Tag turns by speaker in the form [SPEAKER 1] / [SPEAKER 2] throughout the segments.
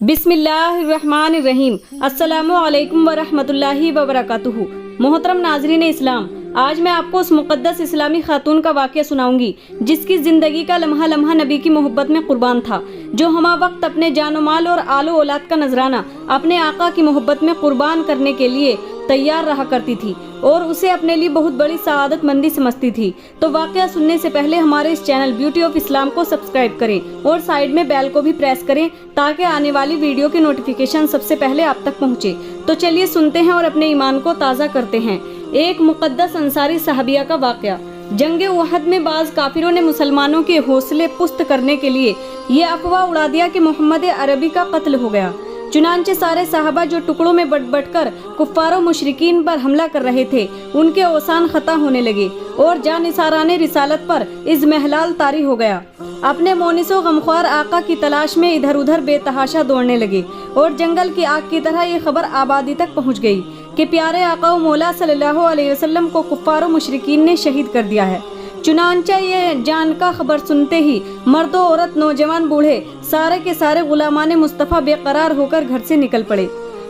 [SPEAKER 1] बिस्मिल्लाहिर्रहमानिर्रहीम। अस्सलामुअलैकुम वरहमतुल्लाहि वबरकातुहू। मोहतरम नाज़रीन इस्लाम, आज मैं आपको उस मुक़द्दस इस्लामी खातून का वाक़या सुनाऊंगी जिसकी ज़िंदगी का लम्हा लम्हा नबी की मोहब्बत में कुर्बान था, जो हमा वक्त अपने जानो माल और आलो औलाद का नजराना अपने आका की मोहब्बत में कुर्बान करने के लिए तैयार रहा करती थी और उसे अपने लिए बहुत बड़ी सआदत मंदी समझती थी। तो वाक़या सुनने से पहले हमारे इस चैनल ब्यूटी ऑफ इस्लाम को सब्सक्राइब करें और साइड में बेल को भी प्रेस करें ताकि आने वाली वीडियो की नोटिफिकेशन सबसे पहले आप तक पहुँचे। तो चलिए सुनते हैं और अपने ईमान को ताज़ा करते हैं। एक मुक़द्दस अंसारी सहाबिया का वाक़या। जंगे उहद में बाज़ काफिरों ने मुसलमानों के हौसले पुस्त करने के लिए ये अफवाह उड़ा दिया कि मोहम्मद अरबी का कत्ल हो गया। चुनांचे सारे साहबा जो टुकड़ों में बट कर कुफ्फार मुशरिकीन पर हमला कर रहे थे, उनके औसान खता होने लगे और जानिसाराने रिसालत पर इज़्मेहलाल तारी हो गया। अपने मोनिसो गमख्वार आका की तलाश में इधर उधर बेतहाशा दौड़ने लगे और जंगल की आग की तरह ये खबर आबादी तक पहुंच गई कि प्यारे आका मौला सल्लल्लाहु अलैहि वसल्लम को कुफ्फार मुशरिकीन ने शहीद कर दिया है। चुनांचा ये जान का खबर सुनते ही मर्द औरत नौजवान बूढ़े सारे के सारे गुलामान मुस्तफ़ा बेकरार होकर घर से निकल पड़े।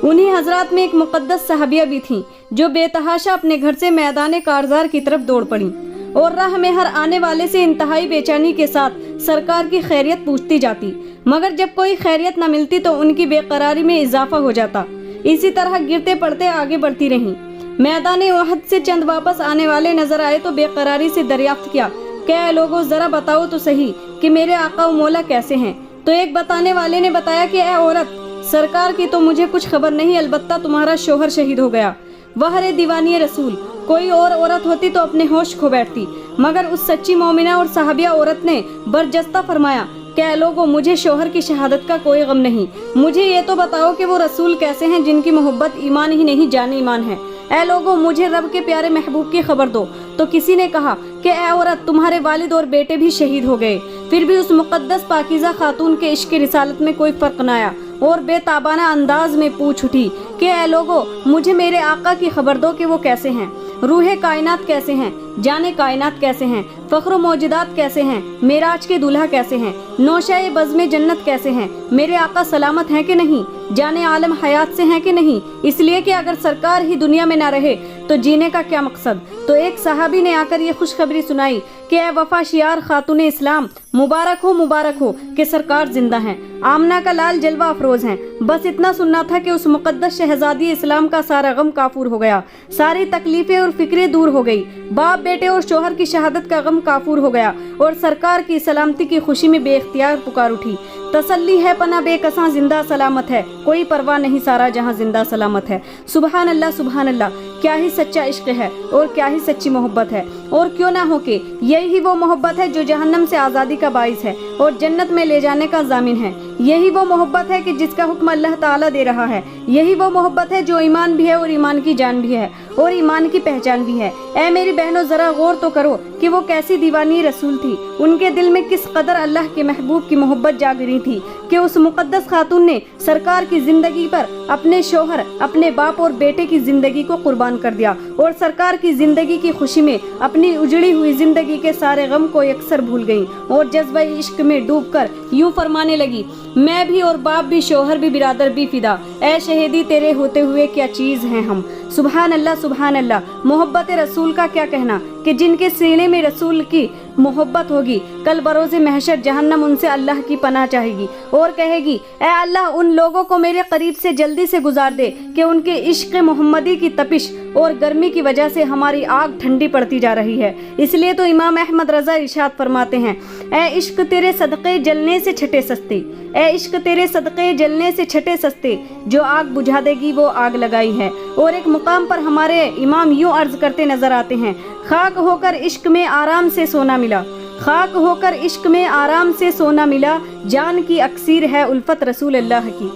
[SPEAKER 1] उन्हीं हजरात में एक मुक़द्दस सहाबिया भी थीं जो बेतहाशा अपने घर से मैदान कारज़ार की तरफ दौड़ पड़ी और राह में हर आने वाले से इंतहाई बेचैनी के साथ सरकार की खैरियत पूछती जाती, मगर जब कोई खैरियत न मिलती तो उनकी बेकरारी में इजाफा हो जाता। इसी तरह गिरते पड़ते आगे बढ़ती रहीं। मैदान उहद से चंद वापस आने वाले नजर आए तो बेकरारी से दरियाफ्त किया, क्या लोगों जरा बताओ तो सही कि मेरे आका व मौला कैसे हैं। तो एक बताने वाले ने बताया कि ए औरत, सरकार की तो मुझे कुछ खबर नहीं, अलबत्ता तुम्हारा शोहर शहीद हो गया। वह रे दीवानी रसूल, कोई और औरत होती तो अपने होश खो बैठती, मगर उस सच्ची मोमिना और सहाबिया औरत ने बरजस्ता फरमाया, क्या लोगों, मुझे शोहर की शहादत का कोई गम नहीं, मुझे ये तो बताओ कि वो रसूल कैसे हैं जिनकी मोहब्बत ईमान ही नहीं जान ईमान है। ऐ लोगों, मुझे रब के प्यारे महबूब की खबर दो। तो किसी ने कहा कि ऐ औरत, तुम्हारे वालिद और बेटे भी शहीद हो गए। फिर भी उस मुक़द्दस पाकीज़ा खातून के इश्क रिसालत में कोई फ़र्क न आया और बेताबाना अंदाज में पूछ उठी कि ऐ लोगों, मुझे मेरे आका की खबर दो कि वो कैसे हैं, रूहे कायनात कैसे हैं, जाने कायनात कैसे हैं, फ़ख्र मौजूदात कैसे हैं, मेराज के दूल्हा कैसे हैं, नौशाए बज़्मे जन्नत कैसे हैं, मेरे आका सलामत हैं कि नहीं, जाने आलम हयात से हैं कि नहीं। इसलिए कि अगर सरकार ही दुनिया में ना रहे तो जीने का क्या मकसद। तो एक सहाबी ने आकर ये खुशखबरी सुनाई कि ए वफा शियार खातून इस्लाम, मुबारक हो कि सरकार जिंदा हैं, आमना का लाल जलवा अफरोज हैं। बस इतना सुनना था कि उस मुक़द्दस शहजादी इस्लाम का सारा गम काफूर हो गया, सारी तकलीफें और फिक्रें दूर हो गई, बाप बेटे और शोहर की शहादत का गम काफूर हो गया और सरकार की सलामती की खुशी में बेख्तियार पुकार उठी, तसल्ली है पना बेकसा जिंदा सलामत है, कोई परवाह नहीं सारा जहां जिंदा सलामत है। सुबहान अल्लाह, सुबहान अल्लाह, क्या ही सच्चा इश्क है और क्या ही सच्ची मोहब्बत है। और क्यों ना हो कि यही वो मोहब्बत है जो जहन्नम से आज़ादी का बाइस है और जन्नत में ले जाने का जामिन है। यही वो मोहब्बत है कि जिसका हुक्म अल्लाह ताला दे रहा है। यही वो मोहब्बत है जो ईमान भी है और ईमान की जान भी है और ईमान की पहचान भी है। ऐ मेरी बहनों, जरा गौर तो करो कि वो कैसी दीवानी रसूल थी, उनके दिल में किस कदर अल्लाह के महबूब की मोहब्बत जागरी थी कि उस मुक़द्दस खातून ने सरकार की जिंदगी पर अपने शोहर, अपने बाप और बेटे की जिंदगी को कुर्बान कर दिया और सरकार की जिंदगी की खुशी में अपनी उजड़ी हुई जिंदगी के सारे गम को यकसर भूल गई और जज्बा इश्क में डूबकर यूं फरमाने लगी, मैं भी और बाप भी, शोहर भी, बिरादर भी फिदा, ऐ शहीदी तेरे होते हुए क्या चीज़ हैं हम। सुबहान अल्लाह, सुबहान अल्लाह। मोहब्बत रसूल का क्या कहना कि जिनके सीने में रसूल की मोहब्बत होगी, कल बरोज़े महशर जहन्नम उनसे अल्लाह की पनाह चाहेगी और कहेगी, ऐ अल्लाह, उन लोगों को मेरे करीब से जल्दी से गुजार दे कि उनके इश्क मोहम्मदी की तपिश और गर्मी की वजह से हमारी आग ठंडी पड़ती जा रही है। इसलिए तो इमाम अहमद रज़ा इरशाद फरमाते हैं, ऐ इश्क तेरे सदक़े जलने से छटे सस्ते, ऐ इश्क तेरे सदक़े जलने से छटे सस्ते, जो आग बुझा देगी वो आग लगाई है। और एक मुकाम पर हमारे इमाम यूं अर्ज करते नजर आते हैं, खाक होकर इश्क में आराम से सोना मिला, खाक होकर इश्क में आराम से सोना मिला, जान की अक्सीर है उल्फत रसूल अल्लाह की।